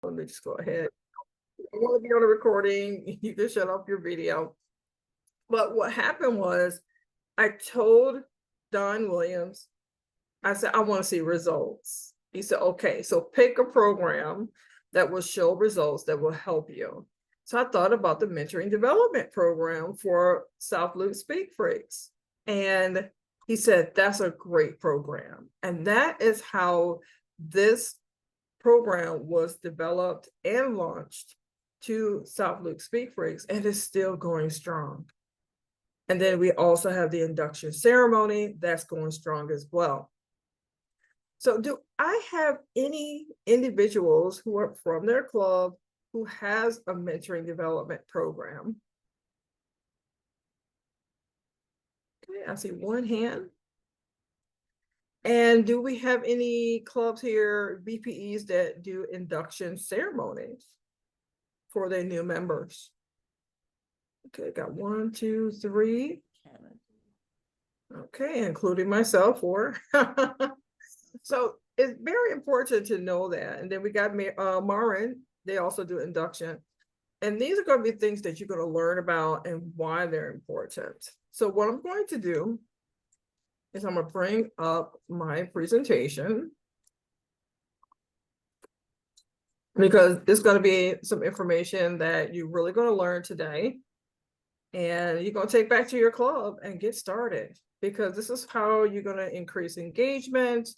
Let me just go ahead. I want to be on a recording. You can shut off your video. But what happened was I told Don Williams, I said, I want to see results. He said, okay, so pick a program that will show results that will help you. So I thought about the mentoring development program for South Loop Speak Freaks. And he said, that's a great program. And that is how this program was developed and launched to South Loop Speak Freaks, and is still going strong. And then we also have the induction ceremony that's going strong as well. So do I have any individuals who are from their club who has a mentoring development program? Okay, I see one hand. And do we have any clubs here, VPEs, that do induction ceremonies for their new members? Okay, got 1, 2, 3. Okay, including myself, 4. So it's very important to know that. And then we got Marin, they also do induction. And these are going to be things that you're going to learn about and why they're important. So what I'm going to do is I'm going to bring up my presentation, because it's going to be some information that you're really going to learn today. And you're going to take back to your club and get started, because this is how you're going to increase engagement.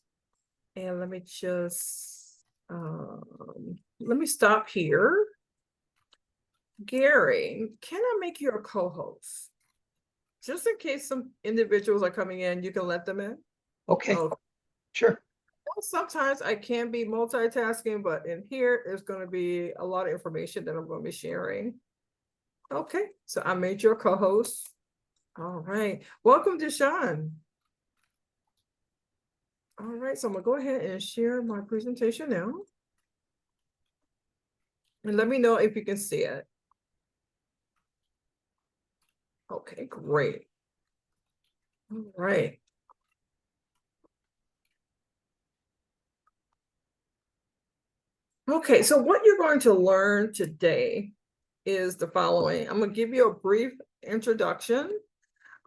And let me just, let me stop here. Gary, can I make you a co-host? Just in case some individuals are coming in, you can let them in. Okay, sure. Sometimes I can be multitasking, but in here is going to be a lot of information that I'm going to be sharing. Okay, so I made your co-host. All right, welcome, Deshaun. All right, so I'm gonna go ahead and share my presentation now. And let me know if you can see it. Okay, great. All right. Okay, so what you're going to learn today is the following. I'm going to give you a brief introduction.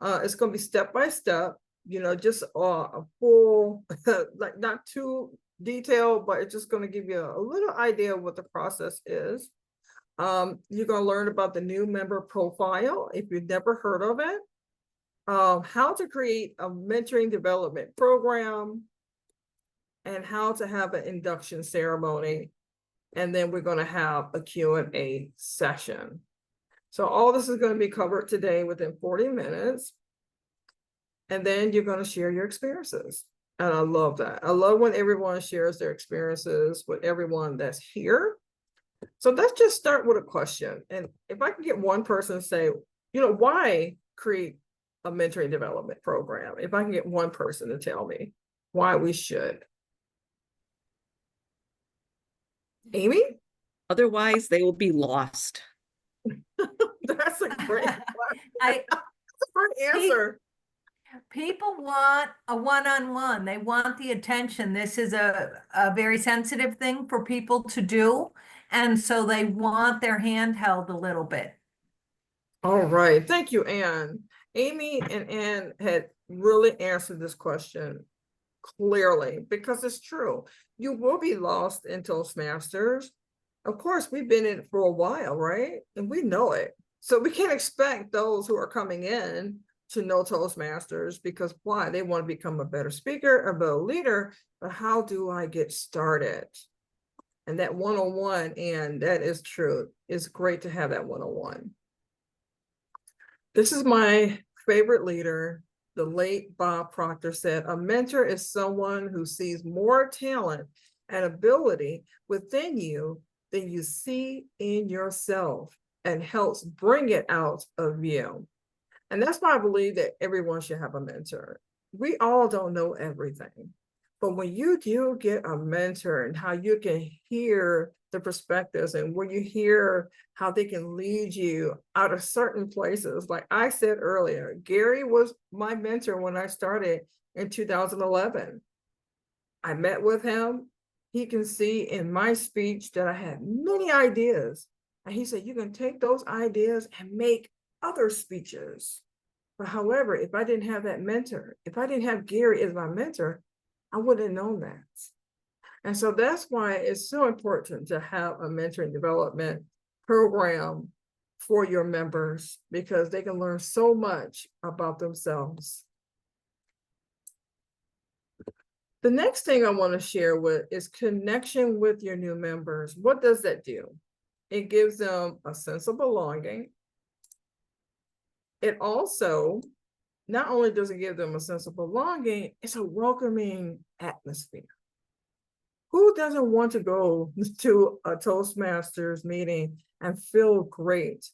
It's going to be step by step, you know, just a full, like not too detailed, but it's just going to give you a little idea of what the process is. You're going to learn about the new member profile if you've never heard of it, how to create a mentoring development program, and how to have an induction ceremony. And then we're going to have a Q&A session. So all this is going to be covered today within 40 minutes. And then you're going to share your experiences. And I love that. I love when everyone shares their experiences with everyone that's here. So let's just start with a question. And if I can get one person to say, you know, why create a mentoring development program? If I can get one person to tell me why we should. Amy? Otherwise, they will be lost. That's a great that's a great answer. People want a one-on-one. They want the attention. This is a very sensitive thing for people to do. And so they want their hand held a little bit. All right. Thank you, Anne. Amy and Anne had really answered this question clearly, because it's true. You will be lost in Toastmasters. Of course, we've been in it for a while, right? And we know it. So we can't expect those who are coming in to know Toastmasters, because why? They want to become a better speaker, a better leader, but how do I get started? And that one-on-one, and that is true. It's great to have that one-on-one. This is my favorite leader. The late Bob Proctor said, a mentor is someone who sees more talent and ability within you than you see in yourself, and helps bring it out of you. And that's why I believe that everyone should have a mentor. We all don't know everything, but when you do get a mentor and how you can hear the perspectives, and when you hear how they can lead you out of certain places, like I said earlier, Gary was my mentor when I started in 2011. I met with him. he can see in my speech that I had many ideas. And he said, you can take those ideas and make other speeches. But however, if I didn't have that mentor, if I didn't have Gary as my mentor, I wouldn't have known that. And so that's why it's so important to have a mentoring development program for your members, because they can learn so much about themselves. The next thing I want to share with is connection with your new members. What does that do? It gives them a sense of belonging. It also, not only does it give them a sense of belonging, it's a welcoming atmosphere. Who doesn't want to go to a Toastmasters meeting and feel great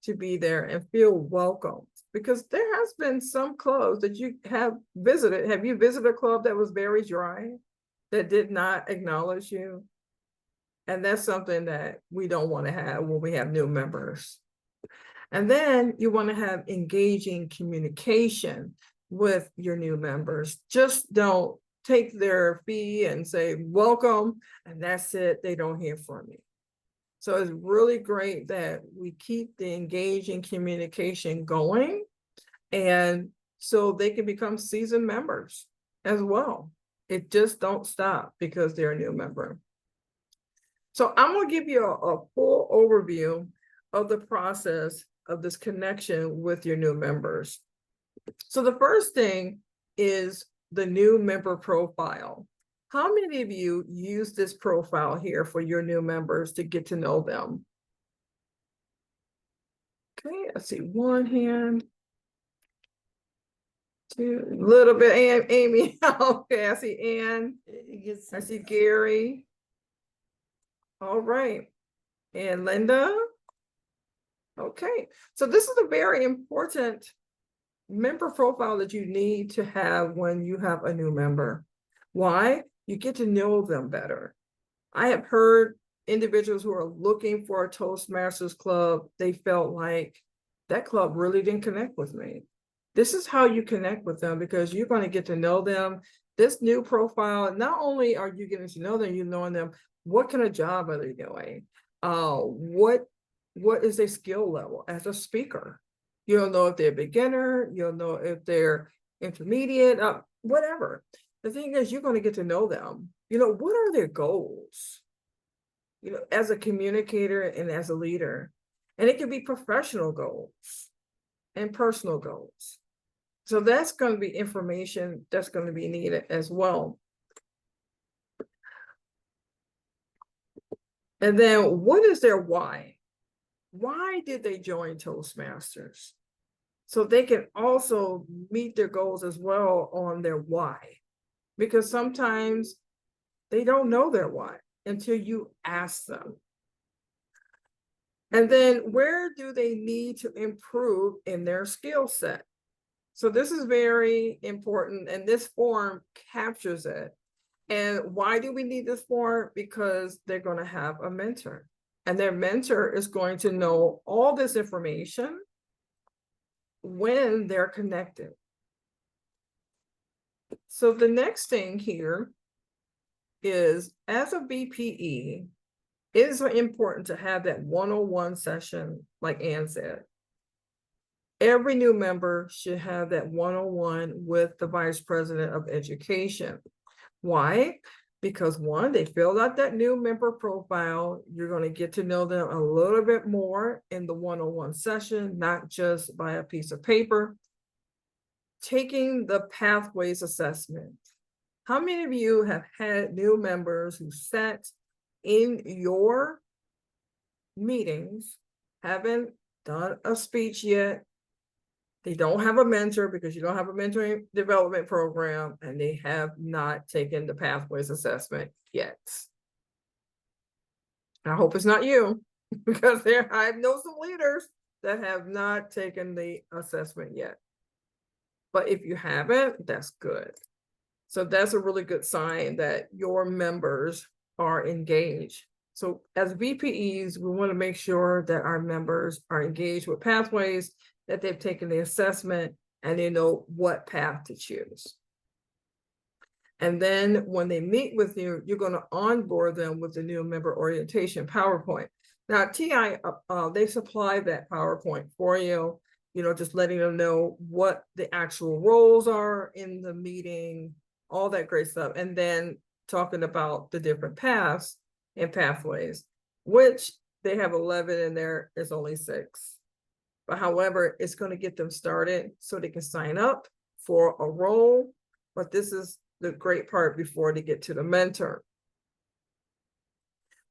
to be there and feel welcomed? Because there has been some clubs that you have visited. Have you visited a club that was very dry, that did not acknowledge you? And that's something that we don't want to have when we have new members. And then you want to have engaging communication with your new members. Just don't take their fee and say, welcome, and that's it. They don't hear from you. So it's really great that we keep the engaging communication going, and so they can become seasoned members as well. It just don't stop because they're a new member. So I'm going to give you a full overview of the process of this connection with your new members. So the first thing is the new member profile. How many of you use this profile here for your new members to get to know them? Okay, I see one hand. Two, a little bit, Amy. Okay, I see Ann. I see Gary. All right. And Linda. Okay, so this is a very important member profile that you need to have when you have a new member. Why? You get to know them better. I have heard individuals who are looking for a Toastmasters club, they felt like that club really didn't connect with me. This is how you connect with them, because you're going to get to know them. This new profile, not only are you getting to know them, you're knowing them. What kind of job are they doing? What is their skill level as a speaker? You'll know if they're beginner, you'll know if they're intermediate, whatever. The thing is, you're going to get to know them. You know, what are their goals? You know, as a communicator and as a leader. And it can be professional goals and personal goals. So that's going to be information that's going to be needed as well. And then what is their why? Why did they join Toastmasters? So they can also meet their goals as well on their why. Because sometimes they don't know their why until you ask them. And then where do they need to improve in their skill set? So this is very important, and this form captures it. And why do we need this form? Because they're going to have a mentor, and their mentor is going to know all this information when they're connected. So the next thing here is, as a VPE, it is important to have that one-on-one session, like Ann said. Every new member should have that one-on-one with the Vice President of Education. Why? Because one, they filled out that new member profile. You're going to get to know them a little bit more in the one-on-one session, not just by a piece of paper. Taking the pathways assessment. How many of you have had new members who sat in your meetings, haven't done a speech yet? They don't have a mentor because you don't have a mentoring development program, and they have not taken the pathways assessment yet. I hope it's not you, because I know some leaders that have not taken the assessment yet. But if you haven't, that's good. So that's a really good sign that your members are engaged. So as VPEs, we want to make sure that our members are engaged with pathways, that they've taken the assessment, and they know what path to choose. And then when they meet with you, you're going to onboard them with the new member orientation PowerPoint. Now, TI, they supply that PowerPoint for you, just letting them know what the actual roles are in the meeting, all that great stuff. And then talking about the different paths and pathways, which they have 11 and there is only 6. But however, it's going to get them started so they can sign up for a role. But this is the great part before they get to the mentor.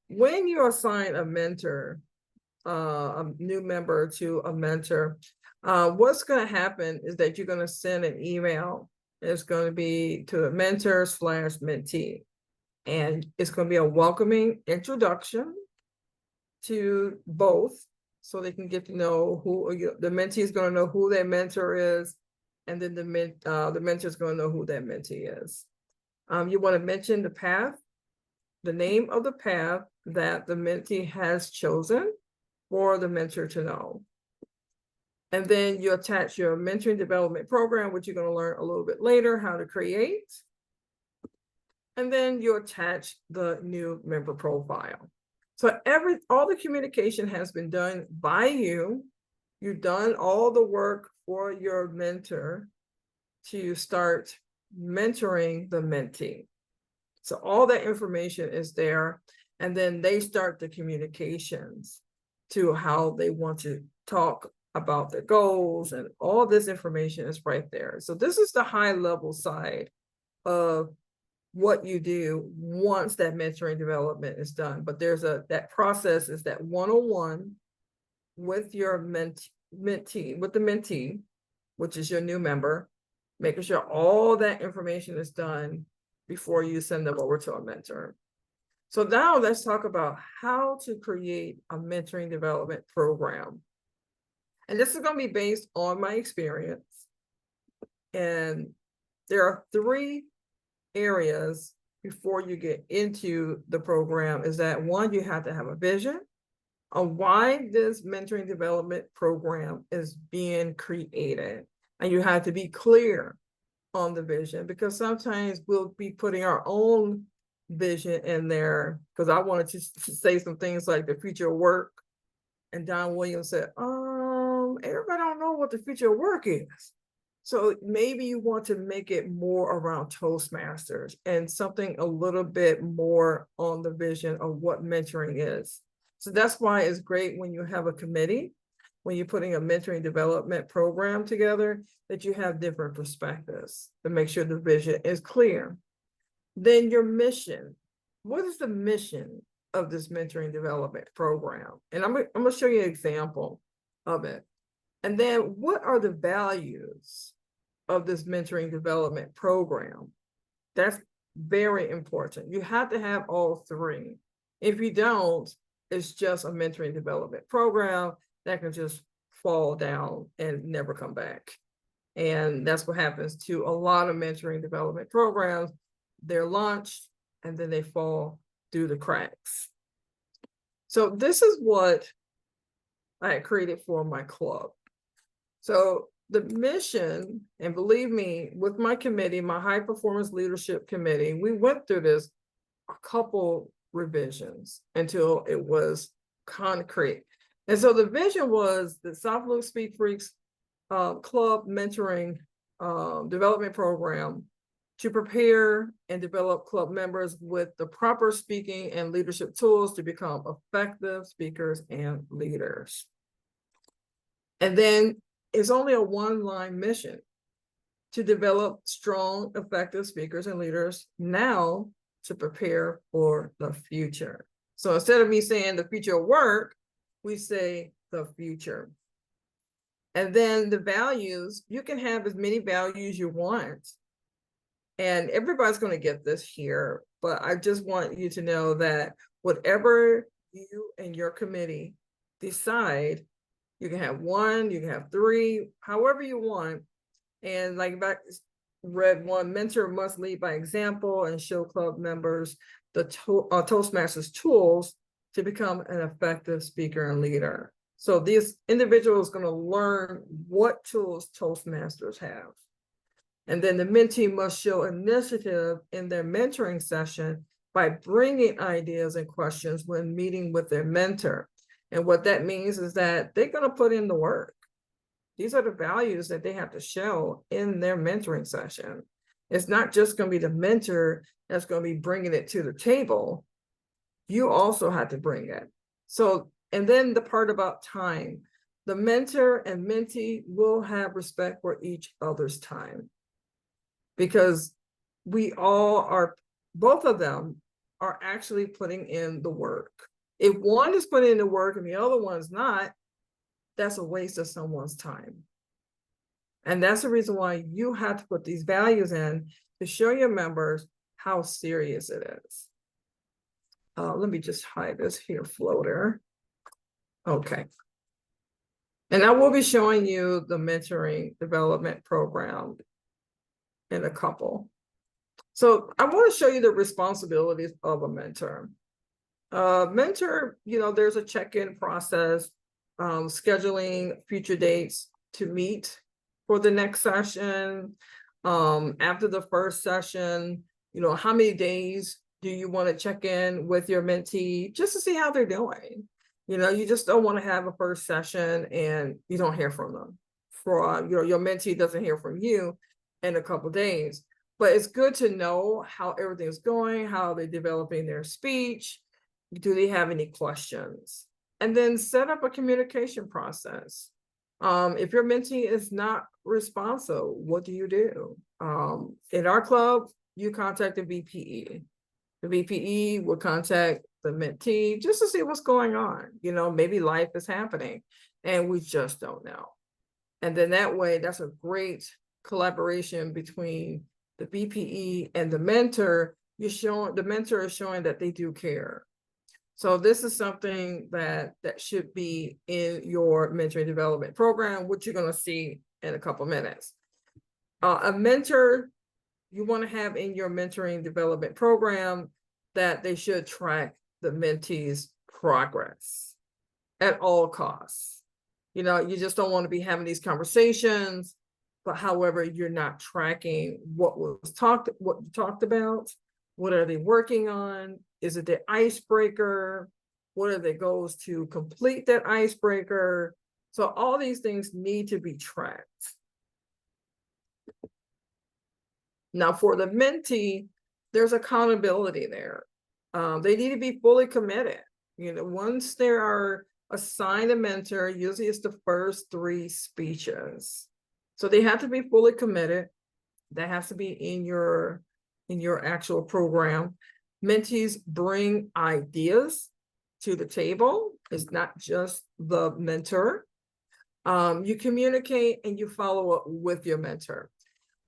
When you assign a mentor, a new member to a mentor, what's going to happen is that you're going to send an email. It's going to be to the mentor/mentee. And it's going to be a welcoming introduction to both, so they can get to know who the mentee is going to know who their mentor is, and then the mentor is going to know who that mentee is. You want to mention the path, the name of the path that the mentee has chosen for the mentor to know. And then you attach your mentoring development program, which you're going to learn a little bit later how to create. And then you attach the new member profile. So all the communication has been done by you. You've done all the work for your mentor to start mentoring the mentee. So all that information is there, and then they start the communications to how they want to talk about their goals, and all this information is right there. So this is the high level side of what you do once that mentoring development is done. But there's that process is that one-on-one with your mentee, with the mentee, which is your new member, making sure all that information is done before you send them over to a mentor. So now let's talk about how to create a mentoring development program. And this is going to be based on my experience. And there are 3 areas before you get into the program. Is that one, you have to have a vision of why this mentoring development program is being created. And you have to be clear on the vision, because sometimes we'll be putting our own vision in there. Because I wanted to say some things like the future of work. And Don Williams said, everybody don't know what the future of work is. So maybe you want to make it more around Toastmasters and something a little bit more on the vision of what mentoring is. So that's why it's great when you have a committee, when you're putting a mentoring development program together, that you have different perspectives to make sure the vision is clear. Then your mission. What is the mission of this mentoring development program? And I'm going to show you an example of it. And then what are the values of this mentoring development program? That's very important. You have to have all 3. If you don't, it's just a mentoring development program that can just fall down and never come back. And that's what happens to a lot of mentoring development programs. They're launched and then they fall through the cracks. So this is what I had created for my club. So the mission, and believe me, with my committee, my high performance leadership committee, we went through this a couple revisions until it was concrete. And so the vision was the South Louis Speak Freaks Club Mentoring Development Program to prepare and develop club members with the proper speaking and leadership tools to become effective speakers and leaders. And then it's only a 1-line mission to develop strong, effective speakers and leaders now to prepare for the future. So instead of me saying the future of work, we say the future. And then the values, you can have as many values you want. And everybody's going to get this here, but I just want you to know that whatever you and your committee decide, you can have 1, you can have 3, however you want. And like back read 1, mentor must lead by example and show club members the Toastmasters tools to become an effective speaker and leader. So these individuals are going to learn what tools Toastmasters have. And then the mentee must show initiative in their mentoring session by bringing ideas and questions when meeting with their mentor. And what that means is that they're going to put in the work. These are the values that they have to show in their mentoring session. It's not just going to be the mentor that's going to be bringing it to the table. You also have to bring it. So, and then the part about time, the mentor and mentee will have respect for each other's time, because we all are, both of them are actually putting in the work. If one is putting in the work and the other one's not, that's a waste of someone's time. And that's the reason why you have to put these values in to show your members how serious it is. Let me just hide this here floater. Okay. And I will be showing you the mentoring development program in a couple. So I want to show you the responsibilities of a mentor. Mentor, you know, there's a check-in process, scheduling future dates to meet for the next session. After the first session, you know, how many days do you want to check in with your mentee just to see how they're doing? You know, you just don't want to have a first session and you don't hear from them. For your mentee doesn't hear from you in a couple of days. But it's good to know how everything's going, how they're developing their speech. Do they have any questions? And then set up a communication process. If your mentee is not responsive, what do you do? In our club, you contact the VPE. The VPE will contact the mentee just to see what's going on. You know, maybe life is happening and we just don't know. And then that way, that's a great collaboration between the VPE and the mentor. The mentor is showing that they do care. So this is something that should be in your mentoring development program, which you're going to see in a couple minutes. A mentor, you want to have in your mentoring development program that they should track the mentee's progress at all costs. You know, you just don't want to be having these conversations, but however, you're not tracking what you talked about. What are they working on? Is it the icebreaker? What are the goals to complete that icebreaker? So all these things need to be tracked. Now for the mentee, there's accountability there. They need to be fully committed. You know, once they are assigned a mentor, usually it's the first 3 speeches. So they have to be fully committed. That has to be in your actual program. Mentees bring ideas to the table. It's not just the mentor. You communicate and you follow up with your mentor.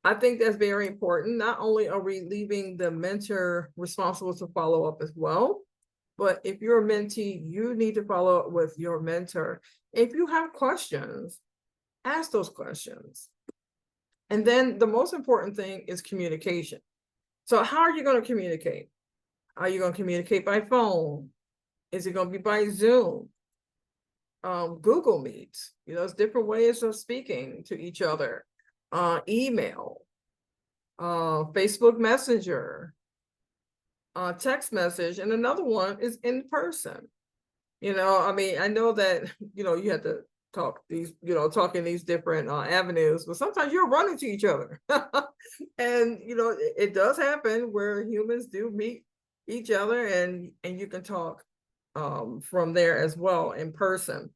I think that's very important. Not only are we leaving the mentor responsible to follow up as well, but if you're a mentee, you need to follow up with your mentor. If you have questions, ask those questions. And then the most important thing is communication. So how are you going to communicate? Are you going to communicate by phone? Is it going to be by Zoom? Google Meet, you know, it's different ways of speaking to each other. Email, Facebook Messenger, text message, and another one is in person. You know, I mean, I know that, you know, you have to talk in these different avenues, but sometimes you're running to each other. And, you know, it does happen where humans do meet each other and you can talk from there as well in person.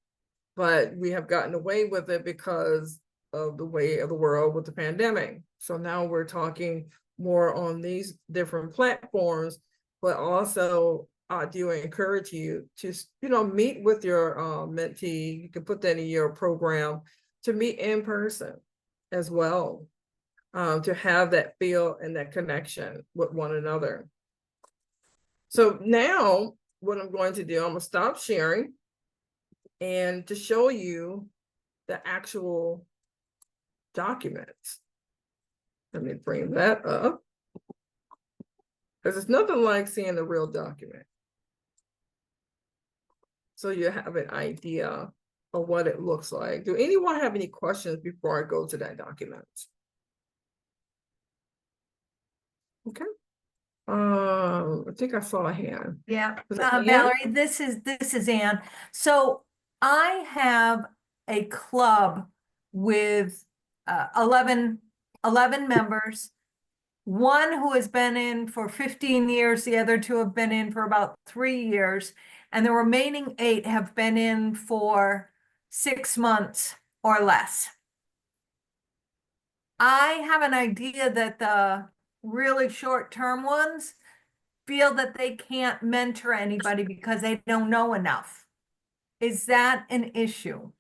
But we have gotten away with it because of the way of the world with the pandemic. So now we're talking more on these different platforms, but also I do encourage you to, you know, meet with your mentee. You can put that in your program to meet in person as well, to have that feel and that connection with one another. So now what I'm going to do, I'm going to stop sharing and to show you the actual documents. Let me bring that up, because it's nothing like seeing the real document. So you have an idea of what it looks like. Do anyone have any questions before I go to that document? I think I saw a hand. Yeah, Was it Ann? Valerie, this is Ann. So I have a club with 11 members. One who has been in for 15 years, the other two have been in for about 3 years, and the remaining 8 have been in for 6 months or less. I have an idea that the really short-term ones feel that they can't mentor anybody because they don't know enough. Is that an issue?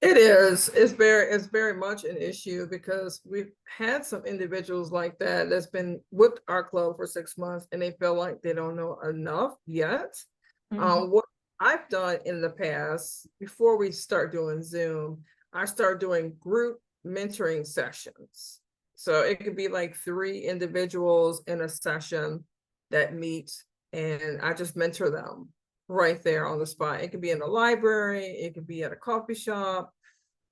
It is. It's very much an issue because we've had some individuals like that that's been with our club for 6 months and they feel like they don't know enough yet. What I've done in the past, before we start doing Zoom, I start doing group mentoring sessions. So it could be like 3 individuals in a session that meet, and I just mentor them right there on the spot. It could be in a library, it could be at a coffee shop,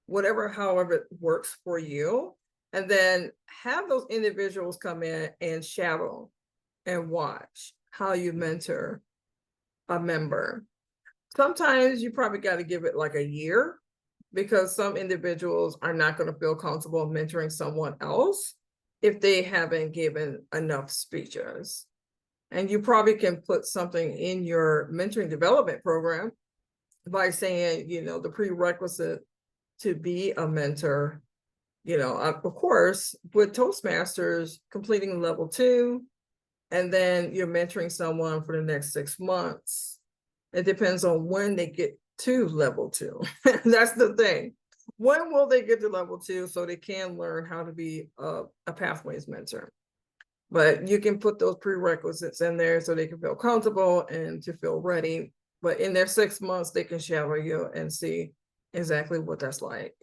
whatever, however it works for you. And then have those individuals come in and shadow and watch how you mentor a member. Sometimes you probably got to give it like a year because some individuals are not going to feel comfortable mentoring someone else if they haven't given enough speeches. And you probably can put something in your mentoring development program by saying, the prerequisite to be a mentor, of course, with Toastmasters, completing level 2, and then you're mentoring someone for the next 6 months. It depends on when they get to level 2. That's the thing. When will they get to level 2 so they can learn how to be a pathways mentor? But you can put those prerequisites in there so they can feel comfortable and to feel ready. But in their 6 months, they can shadow you and see exactly what that's like.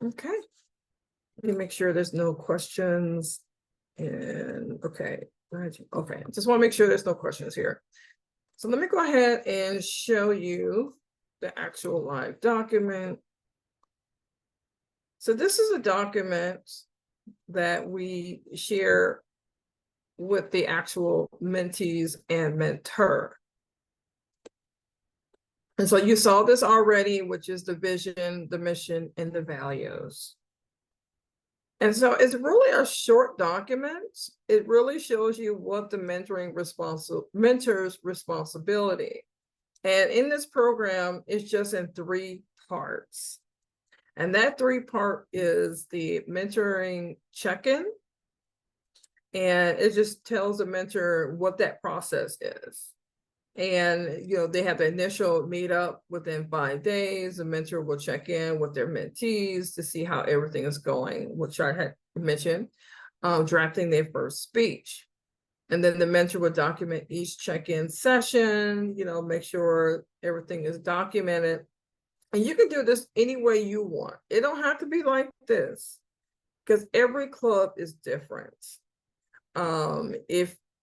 Okay. Let me make sure there's no questions. And okay, just want to make sure there's no questions here. So let me go ahead and show you the actual live document. So this is a document that we share with the actual mentees and mentor. And so you saw this already, which is the vision, the mission, and the values. And so it's really a short document. It really shows you what the mentor's responsibility. And in this program, it's just in 3 parts. And that 3-part is the mentoring check-in. And it just tells the mentor what that process is. And, they have the initial meetup within 5 days. The mentor will check in with their mentees to see how everything is going, which I had mentioned, drafting their first speech. And then the mentor will document each check-in session, make sure everything is documented. And you can do this any way you want. It don't have to be like this because every club is different.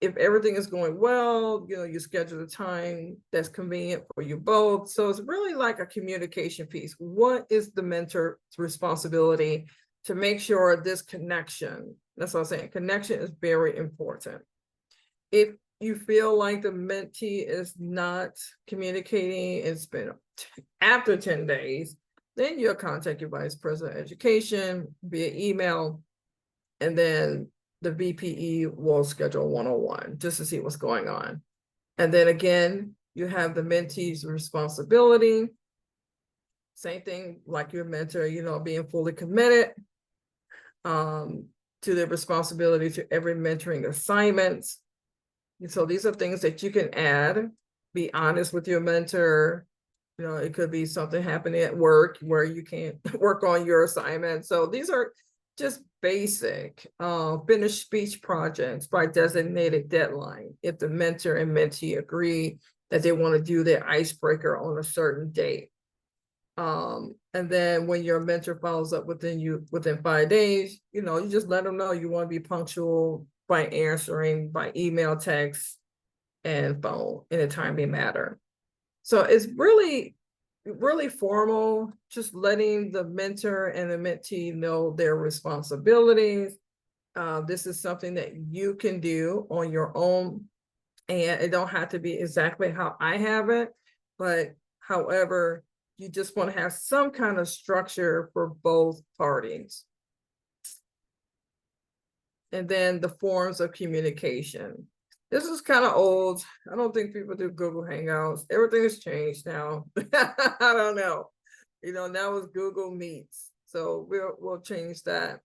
If everything is going well, you schedule the time that's convenient for you both. So it's really like a communication piece. What is the mentor's responsibility to make sure this connection, that's what I'm saying, connection is very important. If you feel like the mentee is not communicating, it's been after 10 days, then you'll contact your vice president of education via email, and then the VPE will schedule 101 just to see what's going on. And then again, you have the mentee's responsibility. Same thing like your mentor, being fully committed to their responsibility to every mentoring assignment. And so these are things that you can add. Be honest with your mentor. It could be something happening at work where you can't work on your assignment. So these are just basic finish speech projects by designated deadline if the mentor and mentee agree that they want to do their icebreaker on a certain date. And then when your mentor follows up within 5 days, you just let them know you want to be punctual by answering by email, text, and phone in a timely manner. So it's really formal, just letting the mentor and the mentee know their responsibilities. This is something that you can do on your own, and it don't have to be exactly how I have it, but however, you just want to have some kind of structure for both parties. And then the forms of communication. This is kind of old. I don't think people do Google Hangouts. Everything has changed now. I don't know. You know, now it's Google Meets. So we'll change that.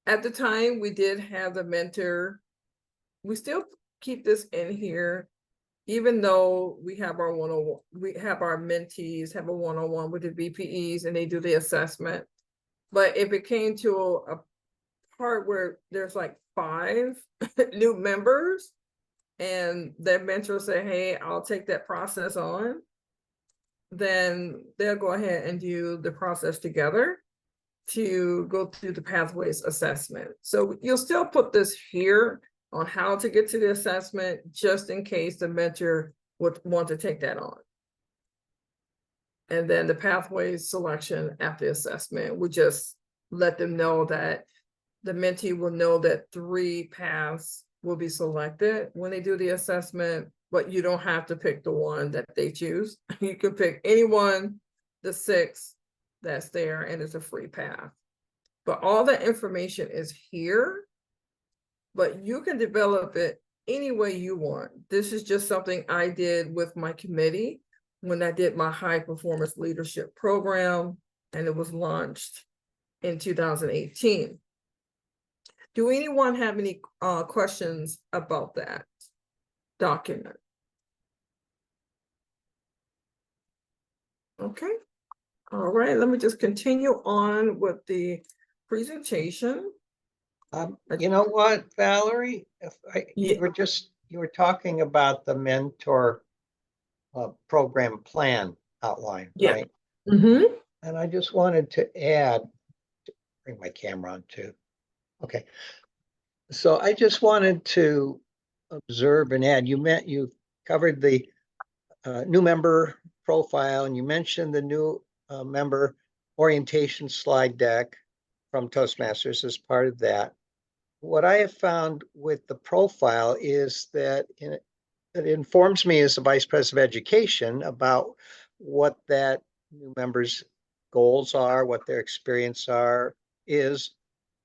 At the time, we did have the mentor. We still keep this in here, even though we have our one-on-one, we have our mentees have a one-on-one with the VPEs and they do the assessment. But if it came to a part where there's like 5 new members and their mentor say, hey, I'll take that process on, then they'll go ahead and do the process together to go through the pathways assessment. So you'll still put this here on how to get to the assessment, just in case the mentor would want to take that on. And then the pathways selection after assessment would just let them know that the mentee will know that 3 paths will be selected when they do the assessment, but you don't have to pick the one that they choose. You can pick any one, the 6 that's there, and it's a free path. But all the information is here, but you can develop it any way you want. This is just something I did with my committee when I did my high performance leadership program, and it was launched in 2018. Do anyone have any questions about that document? Okay. All right, let me just continue on with the presentation. You know what, Valerie, Yeah. you were talking about the mentor program plan outline, Yeah. right? Mm-hmm. And I just wanted to add, bring my camera on too. Okay. So I just wanted to observe and add, you covered the new member profile, and you mentioned the new member orientation slide deck from Toastmasters as part of that. What I have found with the profile is that it informs me as the Vice President of Education about what that new member's goals are, what their experience is,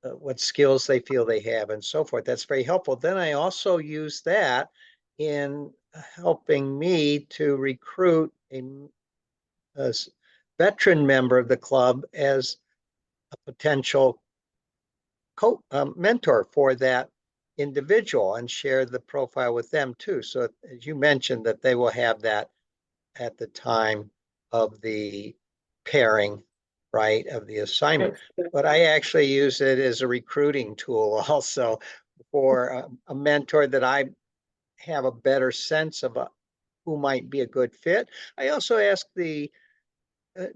what skills they feel they have, and so forth. That's very helpful. Then I also use that in helping me to recruit a veteran member of the club as a potential mentor for that individual, and share the profile with them too. So as you mentioned, that they will have that at the time of the pairing, right, of the assignment. But I actually use it as a recruiting tool also for a mentor that I have a better sense of who might be a good fit. I also ask the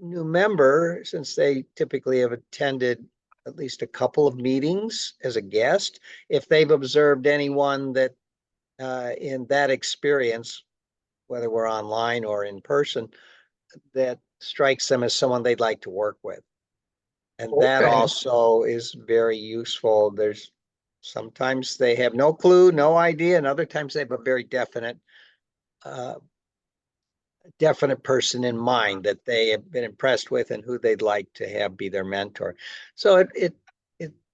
new member, since they typically have attended at least a couple of meetings as a guest, if they've observed anyone that in that experience, whether we're online or in person, that strikes them as someone they'd like to work with. And that also is very useful. There's sometimes they have no clue, no idea, and other times they have a very definite person in mind that they have been impressed with and who they'd like to have be their mentor. So it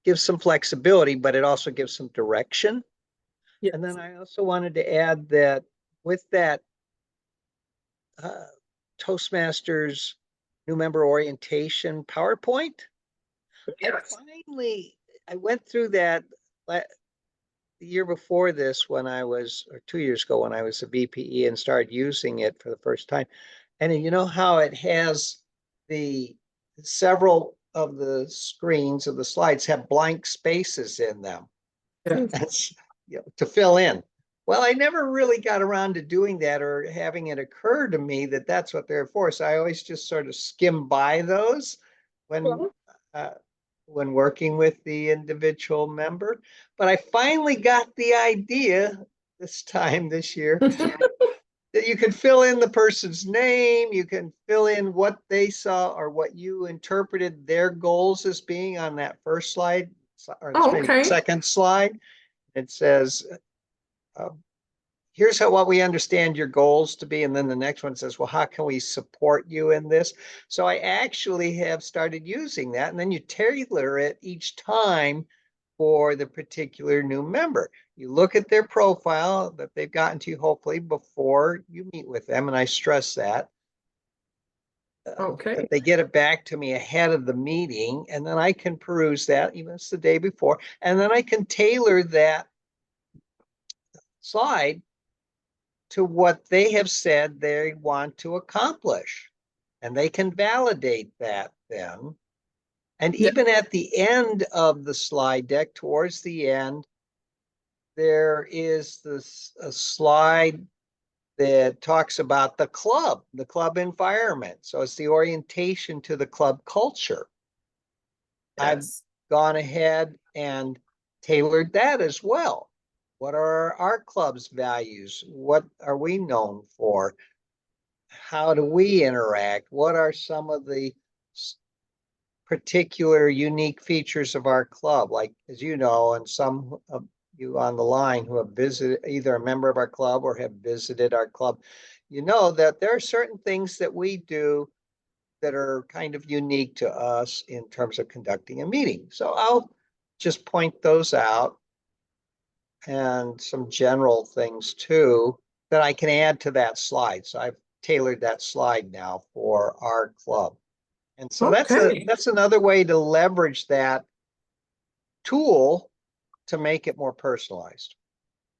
gives some flexibility, but it also gives some direction. Yes. And then I also wanted to add that with that Toastmasters new member orientation PowerPoint, yes. I went through that the year before this when I was, or 2 years ago when I was a VPE, and started using it for the first time. And you know how it has several of the screens of the slides have blank spaces in them. Yeah. That's to fill in. Well, I never really got around to doing that or having it occur to me that that's what they're for. So I always just sort of skim by those when working with the individual member. But I finally got the idea this year, that you can fill in the person's name, you can fill in what they saw or what you interpreted their goals as being on that first slide. or Oh, maybe okay. second slide. It says, here's what we understand your goals to be. And then the next one says, well, how can we support you in this? So I actually have started using that. And then you tailor it each time for the particular new member. You look at their profile that they've gotten to you, hopefully, before you meet with them. And I stress that. Okay. That they get it back to me ahead of the meeting. And then I can peruse that, even if it's the day before. And then I can tailor that slide to what they have said they want to accomplish. And they can validate that then. And Yeah. even at the end of the slide deck, towards the end, there is this a slide that talks about the club environment. So it's the orientation to the club culture. I've Yes. gone ahead and tailored that as well. What are our club's values? What are we known for? How do we interact? What are some of the particular unique features of our club? Like, as you know, and some of you on the line who have visited, either a member of our club or have visited our club, you know that there are certain things that we do that are kind of unique to us in terms of conducting a meeting. So I'll just point those out, and some general things too that I can add to that slide. So I've tailored that slide now for our club. And so Okay. that's another way to leverage that tool to make it more personalized.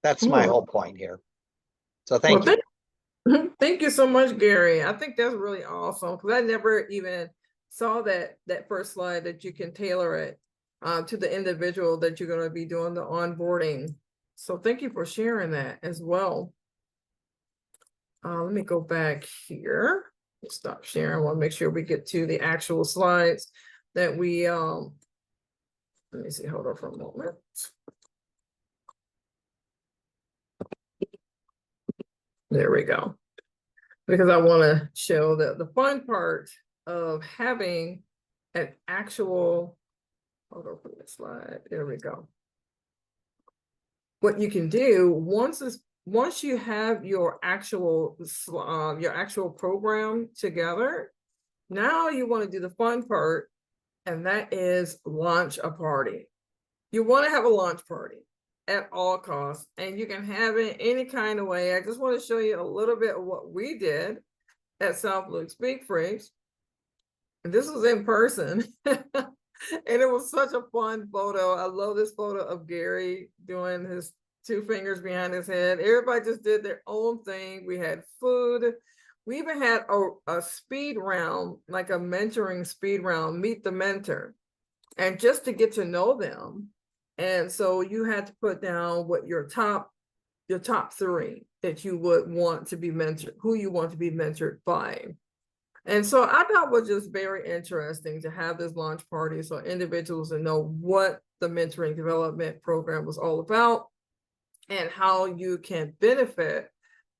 That's my Cool. whole point here. So Well, thank you. thank you so much, Gary. I think that's really awesome because I never even saw that first slide that you can tailor it to the individual that you're going to be doing the onboarding. So thank you for sharing that as well. Let me go back here. Stop sharing. I want to make sure we get to the actual slides that we let me see, hold on for a moment. There we go. Because I want to show that the fun part of having an actual, hold on for this slide. There we go. What you can do once you have your actual program together, now you want to do the fun part, and that is launch a party. You want to have a launch party at all costs, and you can have it any kind of way. I just want to show you a little bit of what we did at South Loop Speak Freaks. And this was in person. And it was such a fun photo. I love this photo of Gary doing his two fingers behind his head. Everybody just did their own thing. We had food. We even had a speed round, like a mentoring speed round, meet the mentor, and just to get to know them. And so you had to put down what your top three that you would want to be mentored, who you want to be mentored by. And so I thought it was just very interesting to have this launch party so individuals to know what the mentoring development program was all about and how you can benefit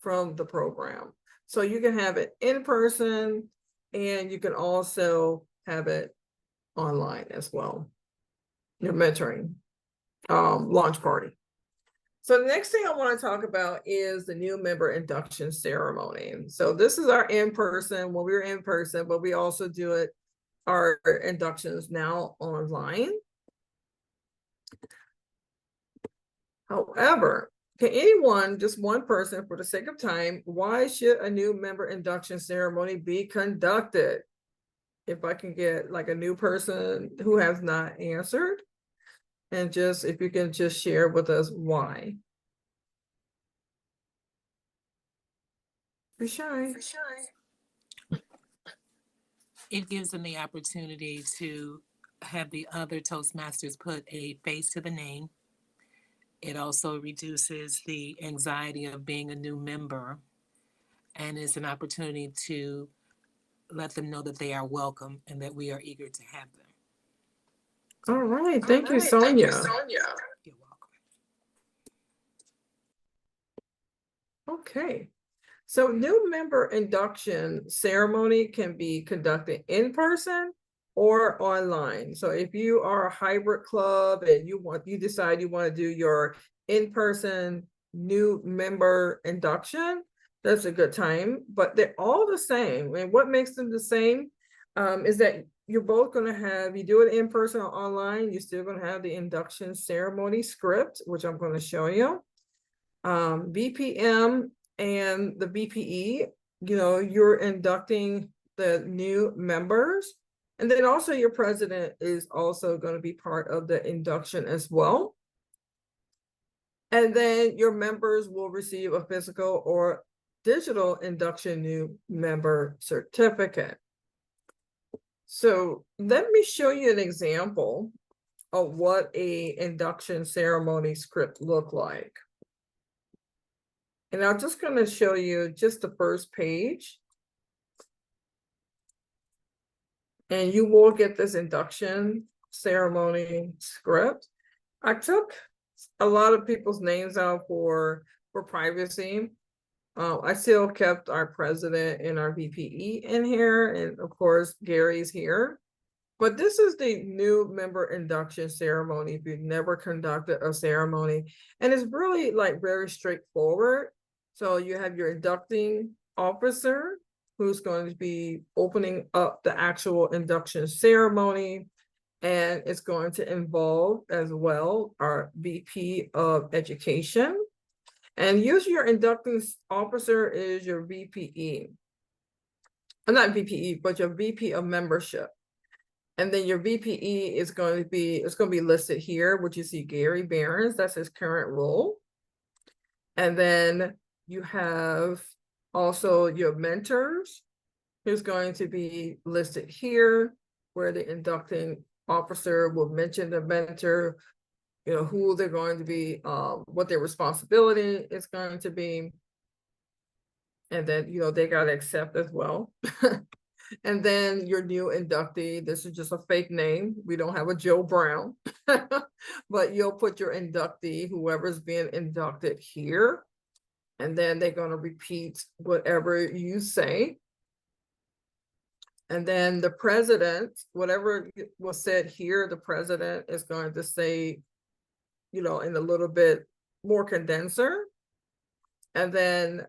from the program. So you can have it in person, and you can also have it online as well. Your mentoring launch party. So the next thing I want to talk about is the new member induction ceremony. So this is our in-person, when we were in person, but we also do it, our inductions now online. However, can anyone, just one person for the sake of time, why should a new member induction ceremony be conducted? If I can get like a new person who has not answered, and just if you can just share with us why. Be shy. It gives them the opportunity to have the other Toastmasters put a face to the name. It also reduces the anxiety of being a new member, and is an opportunity to let them know that they are welcome and that we are eager to have them. All right, thank you, Sonia. You're welcome. Okay, so new member induction ceremony can be conducted in person or online. So if you are a hybrid club and you decide you want to do your in-person new member induction, that's a good time, but they're all the same. And what makes them the same is that you're both going to have, you do it in person or online, you're still going to have the induction ceremony script, which I'm going to show you. BPM and the VPE, you're inducting the new members. And then also your president is also going to be part of the induction as well. And then your members will receive a physical or digital induction new member certificate. So let me show you an example of what a induction ceremony script look like. And I'm just going to show you just the first page. And you will get this induction ceremony script. I took a lot of people's names out for privacy. I still kept our president and our VPE in here, and of course Gary's here. But this is the new member induction ceremony if you've never conducted a ceremony, and it's really like very straightforward. So you have your inducting officer who's going to be opening up the actual induction ceremony. And it's going to involve as well our VP of Education. And usually your inducting officer is your VPE. Not VPE, but your VP of Membership. And then your VPE is going to be, it's going to be listed here, which you see Gary Behrens, that's his current role. And then you have also your mentors, who's going to be listed here, where the inducting officer will mention the mentor, who they're going to be, what their responsibility is going to be. And then, they got to accept as well. And then your new inductee, this is just a fake name. We don't have a Joe Brown, but you'll put your inductee, whoever's being inducted here. And then they're going to repeat whatever you say. And then the president, whatever was said here, the president is going to say, in a little bit more condenser. And then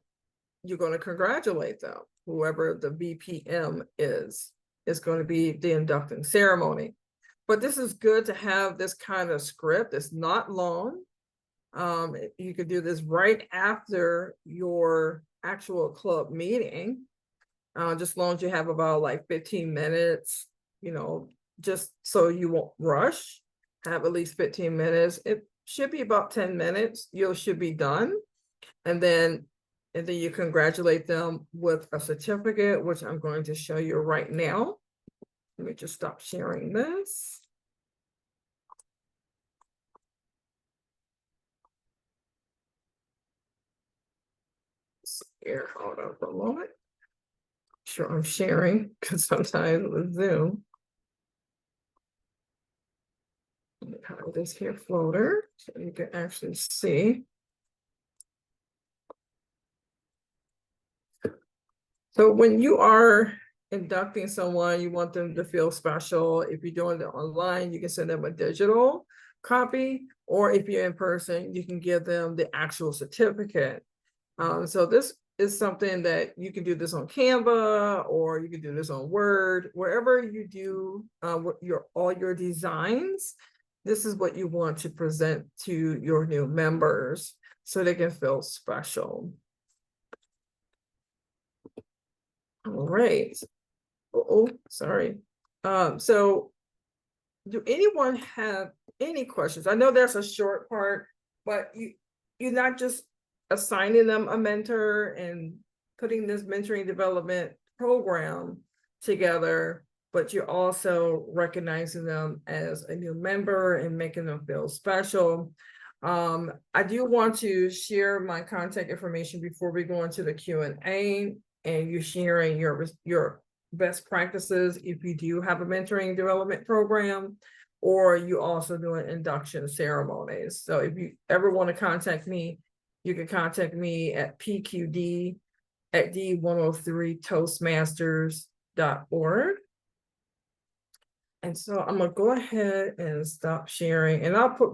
you're going to congratulate them. Whoever the VPM is going to be the inducting ceremony. But this is good to have this kind of script. It's not long. You could do this right after your actual club meeting. Just as long as you have about like 15 minutes, just so you won't rush, have at least 15 minutes. It should be about 10 minutes. You should be done. And then you congratulate them with a certificate, which I'm going to show you right now. Let me just stop sharing this. Here, hold on for a moment. Sure, I'm sharing because sometimes with Zoom. Let me hide this here floater so you can actually see. So when you are inducting someone, you want them to feel special. If you're doing it online, you can send them a digital copy, or if you're in person, you can give them the actual certificate. So this is something that you can do this on Canva, or you can do this on Word, wherever you do all your designs. This is what you want to present to your new members so they can feel special. All right. Oh, sorry. So do anyone have any questions? I know that's a short part, but you're not just assigning them a mentor and putting this mentoring development program together, but you're also recognizing them as a new member and making them feel special. I do want to share my contact information before we go into the Q&A, and you're sharing your best practices if you do have a mentoring development program, or you also do an induction ceremonies. So if you ever want to contact me, you can contact me at pqd@d103toastmasters.org. And so I'm gonna go ahead and stop sharing, and I'll put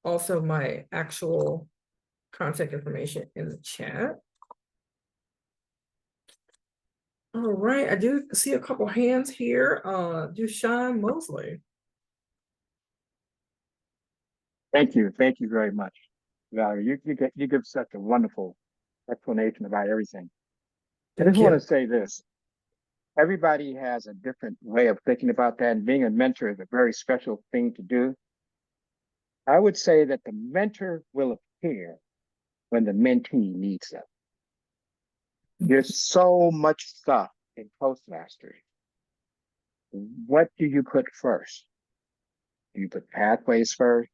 also my actual contact information in the chat. All right, I do see a couple hands here. Dushan Mosley. Thank you. Thank you very much, Valerie. You give such a wonderful explanation about everything. I Thank just want you. to say this. Everybody has a different way of thinking about that, and being a mentor is a very special thing to do. I would say that the mentor will appear when the mentee needs them. There's so much stuff in Toastmasters. What do you put first? Do you put pathways first?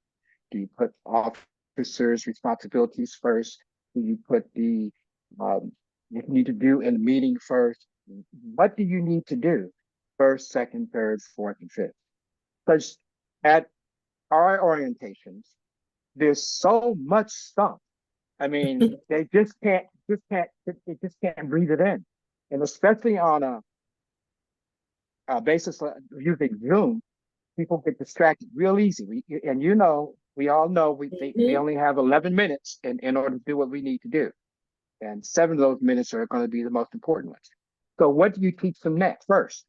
Do you put officers' responsibilities first? Do you put what you need to do in the meeting first? What do you need to do first, second, third, fourth, and fifth? Because at our orientations, there's so much stuff. I mean, they they just can't breathe it in. And especially on a basis of using Zoom, people get distracted real easy. We all know we only have 11 minutes in order to do what we need to do. And 7 of those minutes are going to be the most important ones. So what do you teach them next? First,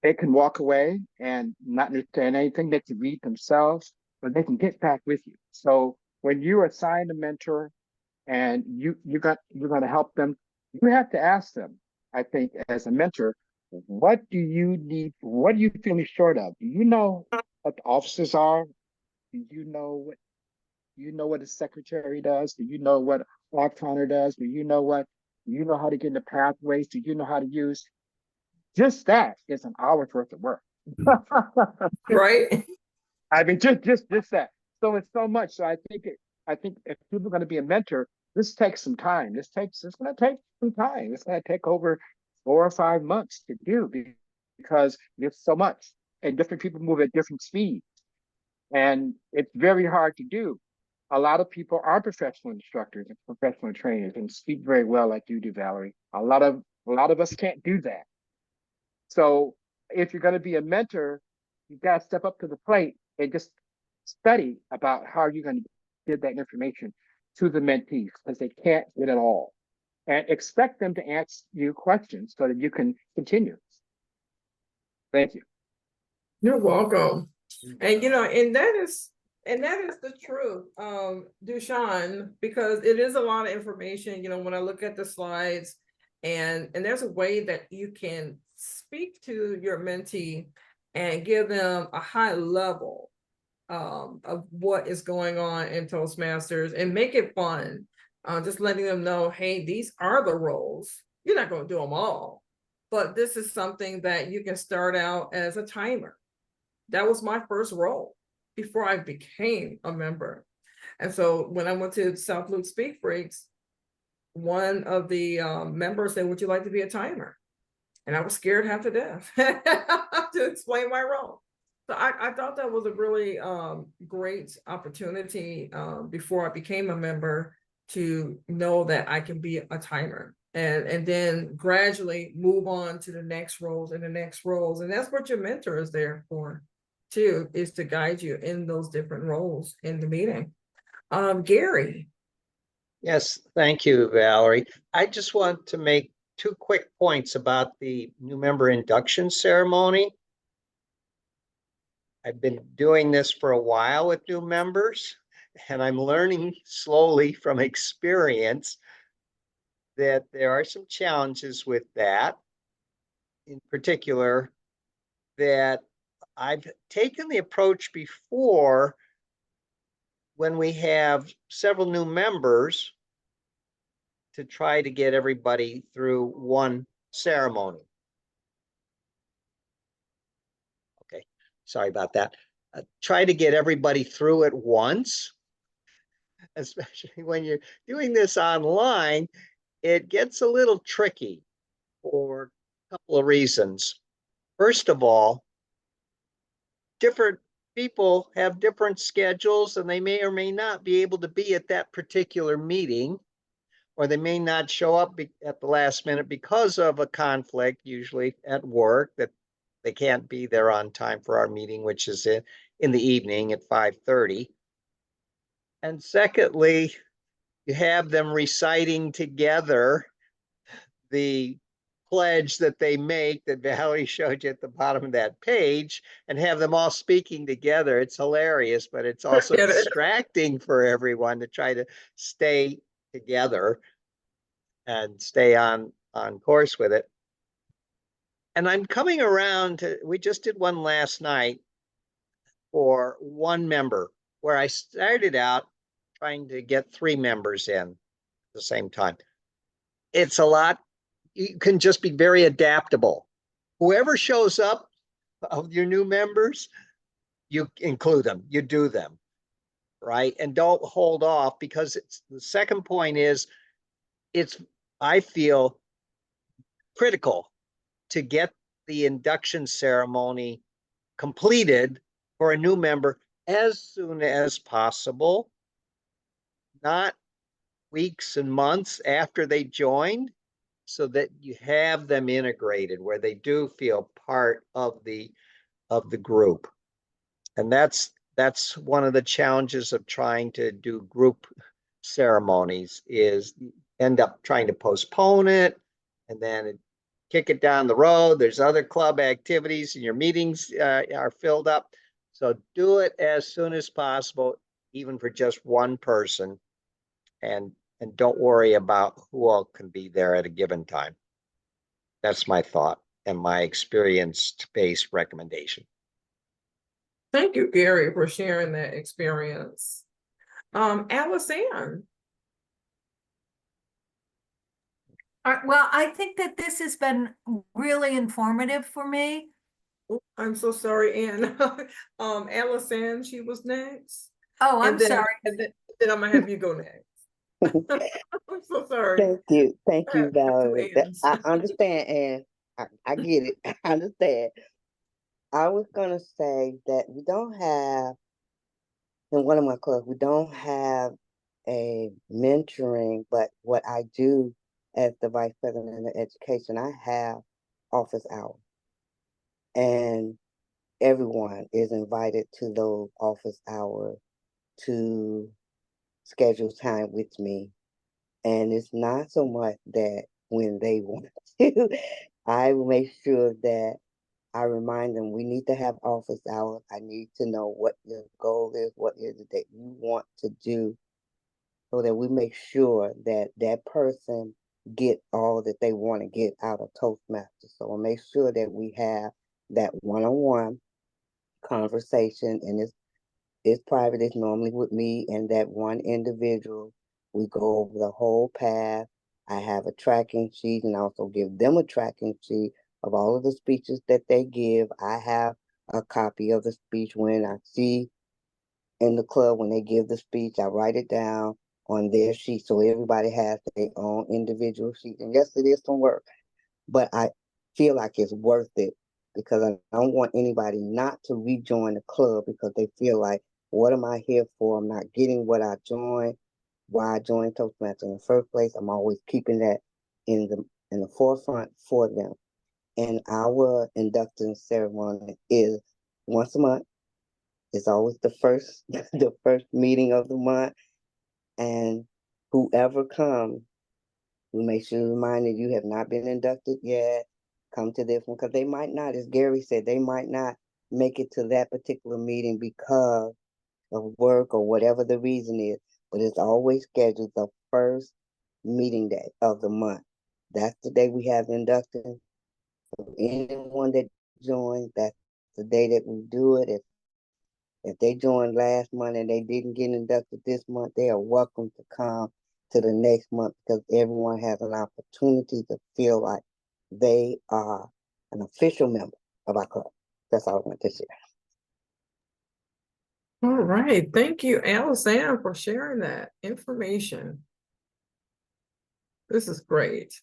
they can walk away and not understand anything. They can read themselves, but they can get back with you. So when you assign a mentor and you're going to help them, you have to ask them, I think, as a mentor, what do you need? What are you feeling short of? Do you know what the officers are? Do you know what a secretary does? Do you know what a counter does? Do you know how to get into pathways? Do you know how to use? Just that is an hour's worth of work. Right? I mean, just that. So it's so much. So I think if people are going to be a mentor, this takes some time. It's going to take some time. It's going to take over 4 or 5 months to do because there's so much, and different people move at different speeds, and it's very hard to do. A lot of people are professional instructors and professional trainers and speak very well like you do, Valerie. A lot of us can't do that. So if you're going to be a mentor, you've got to step up to the plate and just study about how you're going to give that information to the mentees because they can't get it all. And expect them to ask you questions so that you can continue. Thank you. You're welcome. And and that is the truth, Dushan, because it is a lot of information. When I look at the slides, and there's a way that you can speak to your mentee and give them a high level of what is going on in Toastmasters and make it fun. Just letting them know, hey, these are the roles. You're not going to do them all, but this is something that you can start out as a timer. That was my first role before I became a member. And so when I went to South Loop Speak Freaks, one of the members said, would you like to be a timer? And I was scared half to death to explain my role. So I thought that was a really great opportunity before I became a member to know that I can be a timer and then gradually move on to the next roles and the next roles. And that's what your mentor is there for too, is to guide you in those different roles in the meeting. Gary. Yes, thank you, Valerie. I just want to make 2 quick points about the new member induction ceremony. I've been doing this for a while with new members, and I'm learning slowly from experience that there are some challenges with that. In particular, that I've taken the approach before when we have several new members to try to get everybody through one ceremony. Okay, sorry about that. Try to get everybody through at once, especially when you're doing this online. It gets a little tricky for a couple of reasons. First of all, different people have different schedules and they may or may not be able to be at that particular meeting, or they may not show up at the last minute because of a conflict, usually at work, that they can't be there on time for our meeting, which is in the evening at 5:30. And secondly, you have them reciting together the pledge that they make that Valerie showed you at the bottom of that page, and have them all speaking together. It's hilarious, but it's also Get it. distracting for everyone to try to stay together and stay on course with it. And I'm coming around to, we just did one last night for one member, where I started out trying to get 3 members in at the same time. It's a lot. You can just be very adaptable. Whoever shows up of your new members, you include them, you do them, right? And don't hold off, because it's the second point is it's, I feel, critical to get the induction ceremony completed for a new member as soon as possible, not weeks and months after they joined, so that you have them integrated where they do feel part of the group. And that's one of the challenges of trying to do group ceremonies, is end up trying to postpone it and then kick it down the road. There's other club activities and your meetings are filled up. So do it as soon as possible, even for just one person, and don't worry about who all can be there at a given time. That's my thought and my experience-based recommendation. Thank you, Gary, for sharing that experience. Allison. Well, I think that this has been really informative for me. I'm so sorry, Ann. Allison, she was next. Oh, I'm And then, sorry. and then I'm gonna have you go next. I'm so sorry. Thank I you, have two Valerie. Anns. I understand, and I get it. I understand. I was gonna say that we don't have, in one of my clubs, we don't have a mentoring, but what I do as the vice president of education, I have office hours, and everyone is invited to those office hours to schedule time with me. And it's not so much that when they want to, I will make sure that I remind them we need to have office hours. I need to know what your goal is, what is it that you want to do, so that we make sure that that person get all that they want to get out of Toastmasters. So we'll make sure that we have that one-on-one conversation, and it's private. It's normally with me and that one individual. We go over the whole path. I have a tracking sheet, and I also give them a tracking sheet of all of the speeches that they give. I have a copy of the speech. When I see in the club, when they give the speech, I write it down on their sheet, so everybody has their own individual sheet. And yes, it is some work, but I feel like it's worth it, because I don't want anybody not to rejoin the club because they feel like, what am I here for? I'm not getting what I joined, why I joined Toastmasters in the first place. I'm always keeping that in the forefront for them. And our induction ceremony is once a month. It's always the first the first meeting of the month. And whoever comes, we make sure to remind that you have not been inducted yet. Come to this one, because they might not, as Gary said, they might not make it to that particular meeting because of work or whatever the reason is. But it's always scheduled the first meeting day of the month. That's the day we have induction. So anyone that joins, that's the day that we do it. If they joined last month and they didn't get inducted this month, they are welcome to come to the next month, because everyone has an opportunity to feel like they are an official member of our club. That's all I want to share. All right, thank you, Allison, for sharing that information. This is great.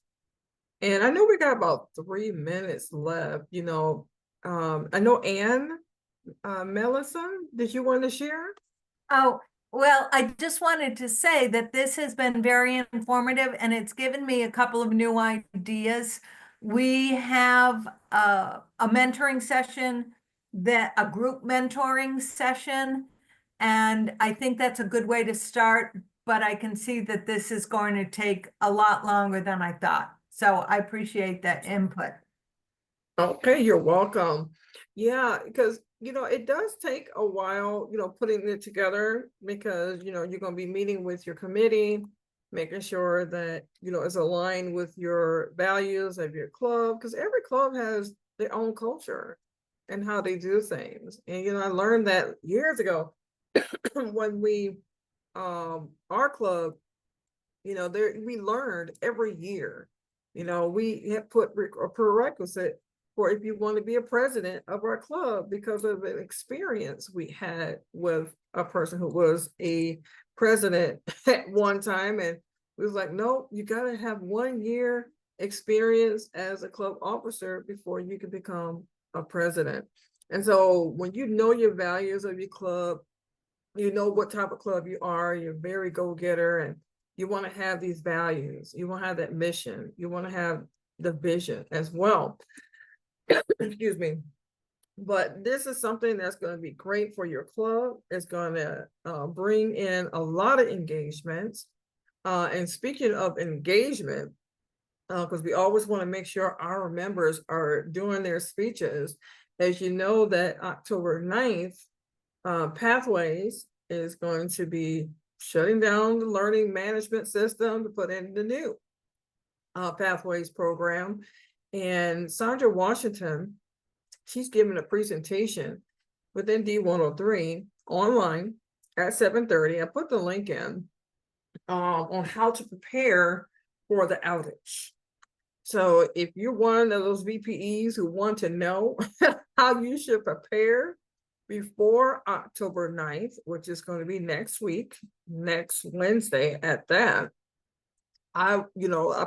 And I know we got about 3 minutes left, I know Ann, Mellison, did you want to share? Oh, well, I just wanted to say that this has been very informative, and it's given me a couple of new ideas We have a mentoring session, a group mentoring session. And I think that's a good way to start, but I can see that this is going to take a lot longer than I thought. So I appreciate that input. Okay, you're welcome. Yeah, because it does take a while, putting it together because you're going to be meeting with your committee, making sure that it's aligned with your values of your club, because every club has their own culture and how they do things. And I learned that years ago when we our club, there we learned every year. We have put a prerequisite for if you want to be a president of our club because of an experience we had with a person who was a president at one time. And we was like, no, you got to have 1 year experience as a club officer before you can become a president. And so when you know your values of your club, you know what type of club you are, you're very go-getter, and you want to have these values, you want to have that mission, you want to have the vision as well. Excuse me. But this is something that's going to be great for your club. It's going to bring in a lot of engagements. And speaking of engagement, because we always want to make sure our members are doing their speeches. As you know, that October 9th, Pathways is going to be shutting down the learning management system to put in the new Pathways program. And Sandra Washington, she's giving a presentation within D103 online at 7:30. I put the link in on how to prepare for the outage. So if you're one of those VPEs who want to know how you should prepare before October 9th, which is going to be next week, next Wednesday at that, I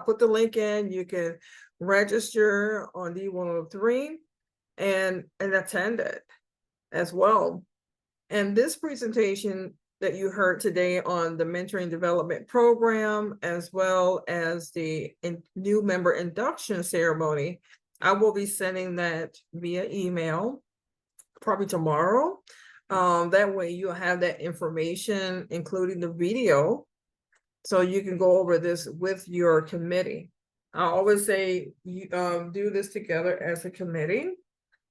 put the link in. You can register on D103 and attend it as well. And this presentation that you heard today on the mentoring development program, as well as the new member induction ceremony, I will be sending that via email probably tomorrow. That way you'll have that information, including the video, so you can go over this with your committee. I always say you do this together as a committee,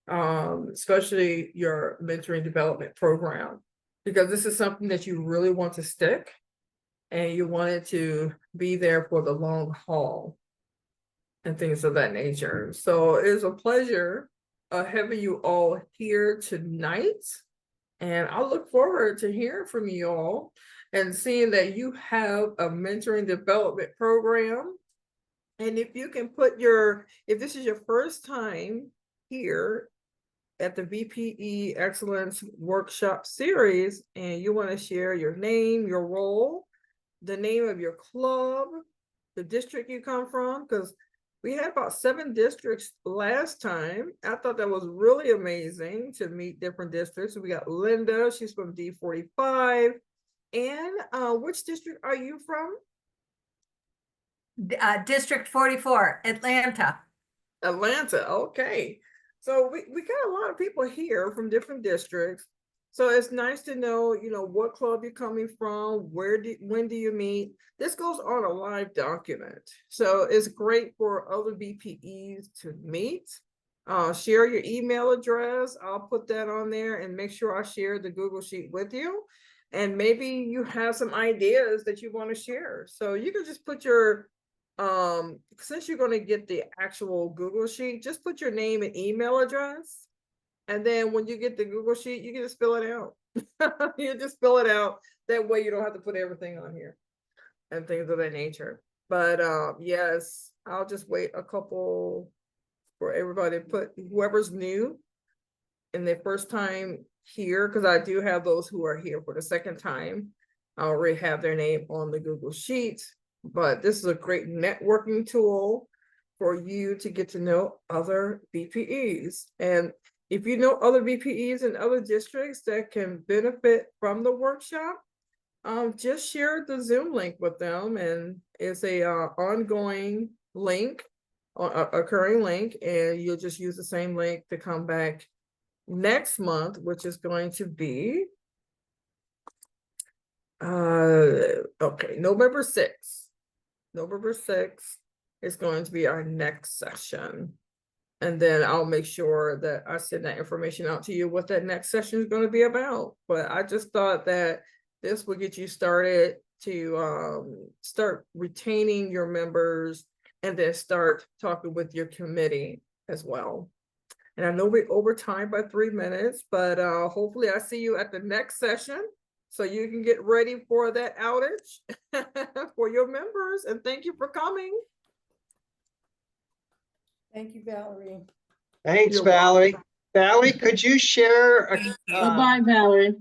especially your mentoring development program, because this is something that you really want to stick and you want it to be there for the long haul and things of that nature. So it's a pleasure having you all here tonight. And I look forward to hearing from you all and seeing that you have a mentoring development program. And if you can put if this is your first time here at the VPE Excellence Workshop Series, and you want to share your name, your role, the name of your club, the district you come from, because we had about 7 districts last time. I thought that was really amazing to meet different districts. We got Linda, she's from D45. And which district are you from? District 44, Atlanta. Atlanta, okay. So we got a lot of people here from different districts. So it's nice to know, what club you're coming from, when do you meet? This goes on a live document. So it's great for other VPEs to meet. Share your email address. I'll put that on there and make sure I share the Google Sheet with you. And maybe you have some ideas that you want to share. So you can just put your since you're going to get the actual Google Sheet, just put your name and email address. And then when you get the Google Sheet, you can just fill it out. You just fill it out. That way you don't have to put everything on here and things of that nature. But yes, I'll just wait a couple for everybody to put whoever's new in their first time here, because I do have those who are here for the second time. I already have their name on the Google Sheet. But this is a great networking tool for you to get to know other VPEs. And if you know other VPEs in other districts that can benefit from the workshop, just share the Zoom link with them. And it's a ongoing link occurring link, and you'll just use the same link to come back next month, which is going to be okay, November 6th. November 6th is going to be our next session. And then I'll make sure that I send that information out to you, what that next session is going to be about. But I just thought that this would get you started to start retaining your members and then start talking with your committee as well. And I know we're over time by 3 minutes, but hopefully I see you at the next session so you can get ready for that outage for your members. And thank you for coming. Thank you, Valerie. Thanks, You're Valerie. Valerie, could you share? Bye-bye, Valerie.